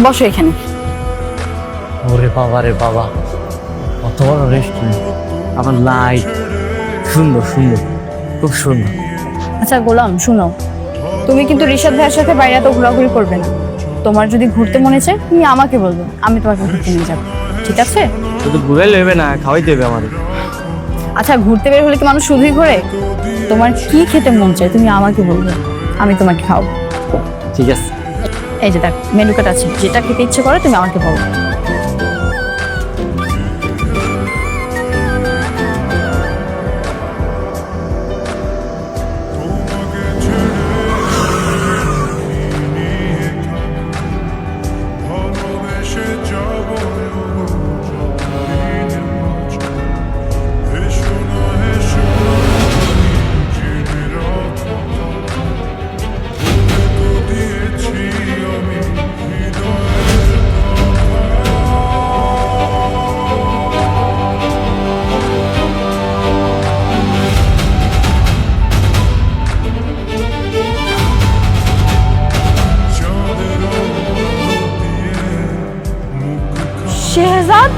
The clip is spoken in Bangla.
বসো এখানে। ওরে বাবা রে বাবা, কত বড় রেস্টুরেন্ট, আবার লাইট, সুন্দর সুন্দর, খুব সুন্দর। আচ্ছা গোলাম শুনো, তুমি কিন্তু রিশাদ ভাইয়ের সাথে বাইরে এত ঘোরাঘুরি করবে না। তোমার যদি ঘুরতে মনে চায় তুমি আমাকে বলবে, আমি তোমাকে ঘুরতে নিয়ে যাবো, ঠিক আছে? শুধু ঘুরে লেবে না, খাওয়াইতে হবে আমাদের। আচ্ছা ঘুরতে বের হলে কি মানুষ শুধুই ঘোরে? তোমার কি খেতে মন চায় তুমি আমাকে বলবে, আমি তোমাকে খাওয়াবো। ঠিক আছে। এই যে দেখ মেনু কার্ড আছে, যেটা খেতে ইচ্ছে করে তুমি আমাকে বলো। শেহজাদ